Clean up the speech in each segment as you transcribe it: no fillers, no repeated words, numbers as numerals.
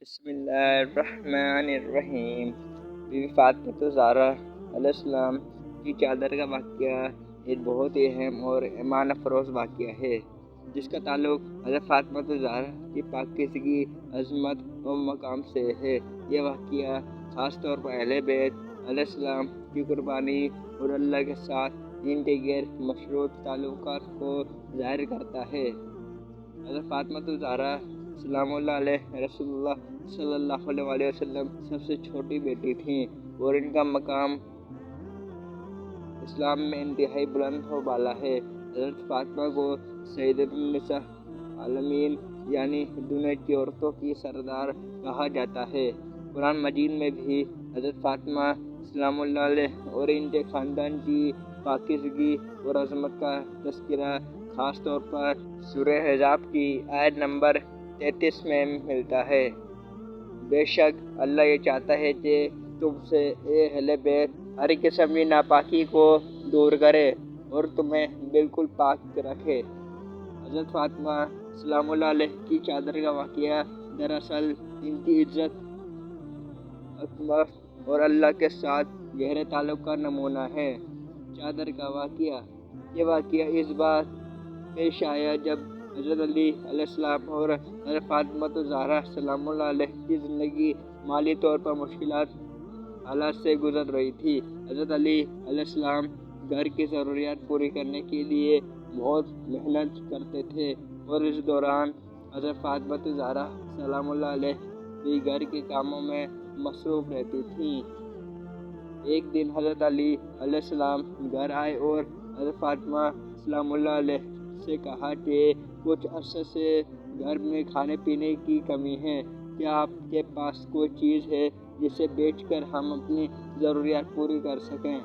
بسم اللہ الرحمن الرحیم۔ بی بی فاطمہ زہرا علیہ السلام کی چادر کا واقعہ ایک بہت ہی اہم اور ایمان افروز واقعہ ہے، جس کا تعلق حضرت فاطمہ زہرا کی پاکیزگی، عظمت اور مقام سے ہے۔ یہ واقعہ خاص طور پر اہل بیت علیہ السلام کی قربانی اور اللہ کے ساتھ ان کے غیر مشروط تعلقات کو ظاہر کرتا ہے۔ حضرت فاطمہ زہرا سلام اللہ علیہ رسول اللہ صلی اللہ علیہ وسلم سب سے چھوٹی بیٹی تھیں اور ان کا مقام اسلام میں انتہائی بلند و بالا ہے۔ حضرت فاطمہ کو سیدۃ النساء عالمین یعنی دنیا کی عورتوں کی سردار کہا جاتا ہے۔ قرآن مجید میں بھی حضرت فاطمہ سلام اللہ علیہ اور ان کے خاندان کی پاکیزگی اور عظمت کا تذکرہ خاص طور پر سورہ حجاب کی آیت نمبر 33 میں ملتا ہے۔ بے شک اللہ یہ چاہتا ہے کہ تم سے اے اہل بیت ہر قسم کی ناپاکی کو دور کرے اور تمہیں بالکل پاک رکھے۔ حضرت فاطمہ سلام اللہ علیہ کی چادر کا واقعہ دراصل ان کی عزت، عظمت اور اللہ کے ساتھ گہرے تعلق کا نمونہ ہے۔ چادر کا واقعہ، یہ واقعہ اس بار پیش آیا جب حضرت علی علیہ السلام اور حضرت فاطمہ زہرا سلام اللہ علیہ کی زندگی مالی طور پر مشکلات حالات سے گزر رہی تھی۔ حضرت علی علیہ السلام گھر کی ضروریات پوری کرنے کے لیے بہت محنت کرتے تھے اور اس دوران حضرت فاطمہ زہرا سلام اللہ علیہ بھی گھر کے کاموں میں مصروف رہتی تھیں۔ ایک دن حضرت علی علیہ السلام گھر آئے اور حضرت فاطمہ سلام اللہ علیہ سے کہا کہ کچھ عرصے سے گھر میں کھانے پینے کی کمی ہے، کیا آپ کے پاس کوئی چیز ہے جسے بیچ کر ہم اپنی ضروریات پوری کر سکیں؟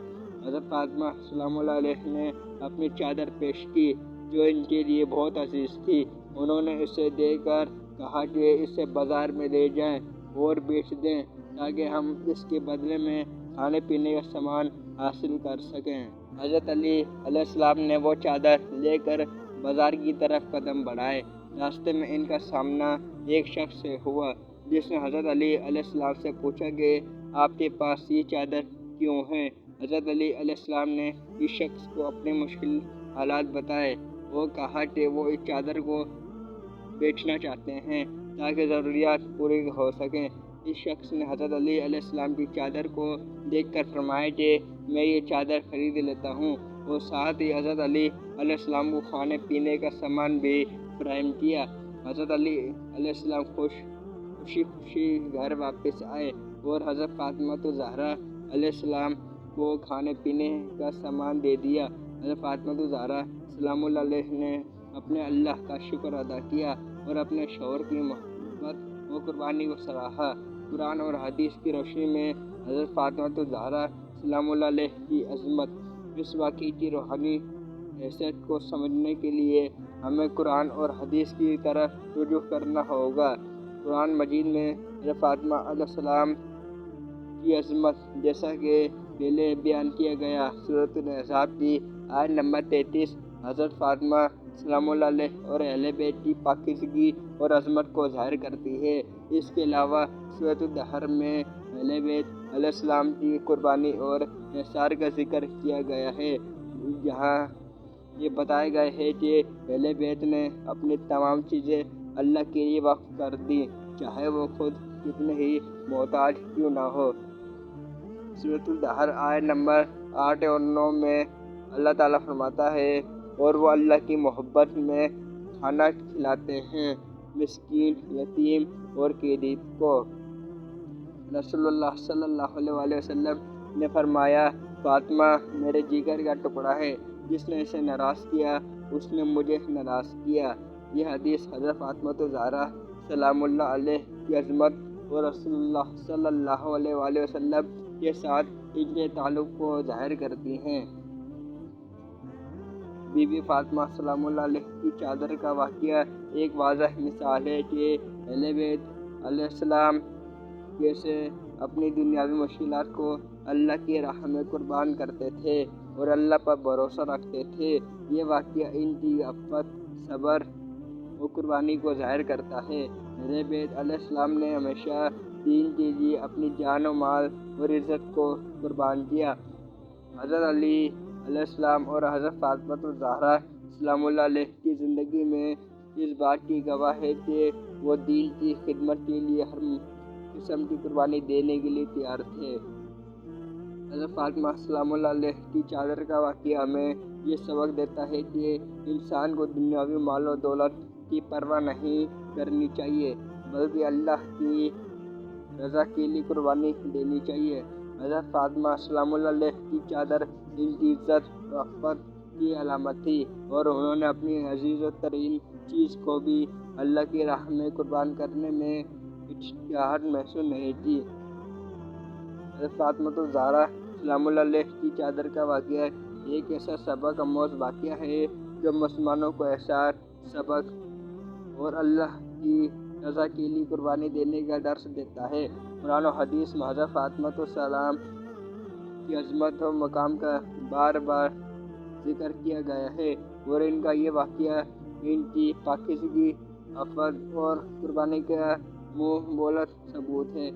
حضرت فاطمہ سلام اللہ علیہ نے اپنی چادر پیش کی جو ان کے لیے بہت عزیز تھی۔ انہوں نے اسے دے کر کہا کہ اسے بازار میں لے جائیں اور بیچ دیں تاکہ ہم اس کے بدلے میں کھانے پینے کا سامان حاصل کر سکیں۔ حضرت علی علیہ السلام نے وہ چادر لے کر بازار کی طرف قدم بڑھائے۔ راستے میں ان کا سامنا ایک شخص سے ہوا جس نے حضرت علی علیہ السلام سے پوچھا کہ آپ کے پاس یہ چادر کیوں ہے؟ حضرت علی علیہ السلام نے اس شخص کو اپنے مشکل حالات بتائے اور کہا کہ وہ اس چادر کو بیچنا چاہتے ہیں تاکہ ضروریات پوری ہو سکیں۔ اس شخص نے حضرت علی علیہ السلام کی چادر کو دیکھ کر فرمایا کہ میں یہ چادر خرید لیتا ہوں، اور ساتھ ہی حضرت علی علیہ السلام کو کھانے پینے کا سامان بھی فراہم کیا۔ حضرت علی علیہ السلام خوشی گھر واپس آئے اور حضرت فاطمہ زہرا علیہ السلام کو کھانے پینے کا سامان دے دیا۔ حضرت فاطمہ زہرا سلام اللہ علیہ نے اپنے اللہ کا شکر ادا کیا اور اپنے شوہر کی محبت و قربانی کو سراہا۔ قرآن اور حدیث کی روشنی میں حضرت فاطمہ زہرا سلام اللہ علیہ کی عظمت، اس واقعے کی روحانی حیثیت کو سمجھنے کے لیے ہمیں قرآن اور حدیث کی طرف رجوع کرنا ہوگا۔ قرآن مجید میں حضرت فاطمہ علیہ السلام کی عظمت جیسا کہ پہلے بیان کیا گیا سورۃ الاحزاب کی آیت نمبر 33 حضرت فاطمہ سلام اللہ علیہ اور اہل بیت کی پاکیزگی اور عظمت کو ظاہر کرتی ہے۔ اس کے علاوہ سورۃ الدہر میں اہل بیت علیہ السلام کی قربانی اور احسار کا ذکر کیا گیا ہے، جہاں یہ بتایا گیا ہے کہ اہل بیت نے اپنی تمام چیزیں اللہ کے لیے وقف کر دیں، چاہے وہ خود کتنے ہی محتاج کیوں نہ ہو۔ سورۃ الدہر آیت نمبر 8 اور 9 میں اللہ تعالیٰ فرماتا ہے، اور وہ اللہ کی محبت میں کھانا کھلاتے ہیں مسکین، یتیم اور قیدی کو۔ رسول اللہ صلی اللہ علیہ وسلم نے فرمایا، فاطمہ میرے جگر کا ٹکڑا ہے، جس نے اسے ناراض کیا اس نے مجھے ناراض کیا۔ یہ حدیث حضرت فاطمہ زہرا سلام اللہ علیہ کی عظمت اور رسول اللہ صلی اللہ علیہ وسلم کے ساتھ ان کے تعلق کو ظاہر کرتی ہیں۔ بی بی فاطمہ سلام اللہ علیہ کی چادر کا واقعہ ایک واضح مثال ہے کہ اہل بیت علیہ السلام کیسے اپنی دنیاوی مشکلات کو اللہ کی راہ میں قربان کرتے تھے اور اللہ پر بھروسہ رکھتے تھے۔ یہ واقعہ ان کی عفت، صبر وہ قربانی کو ظاہر کرتا ہے۔ میرے بیت علیہ السلام نے ہمیشہ دین کے لیے اپنی جان و مال اور عزت کو قربان کیا۔ حضرت علی علیہ السلام اور حضرت فاطمہ الزہرا سلام اللہ علیہ کی زندگی میں اس بات کی گواہ ہے کہ وہ دین کی خدمت کے لیے ہر قسم کی قربانی دینے کے لیے تیار تھے۔ حضرت فاطمہ سلام اللہ علیہ کی چادر کا واقعہ ہمیں یہ سبق دیتا ہے کہ انسان کو دنیاوی مال و دولت کی پرواہ نہیں کرنی چاہیے، بلکہ اللہ کی رضا کے لیے قربانی دینی چاہیے۔ حضرت فاطمہ سلام اللہ علیہ کی چادر ان کی عزت و عفت کی علامت تھی، اور انہوں نے اپنی عزیز و ترین چیز کو بھی اللہ کی راہ میں قربان کرنے میں ہچکچاہٹ محسوس نہیں کی۔ حضرت فاطمہ الزہرا سلام اللہ علیہ کی چادر کا واقعہ ایک ایسا سبق آموز واقعہ ہے جو مسلمانوں کو احساس، سبق اور اللہ کی رضا کے لیے قربانی دینے کا درس دیتا ہے۔ قرآن و حدیث میں حضرت فاطمہ السلام کی عظمت و مقام کا بار بار ذکر کیا گیا ہے، اور ان کا یہ واقعہ ان کی پاکیزگی، عفت اور قربانی کا منہ بولت ثبوت ہے۔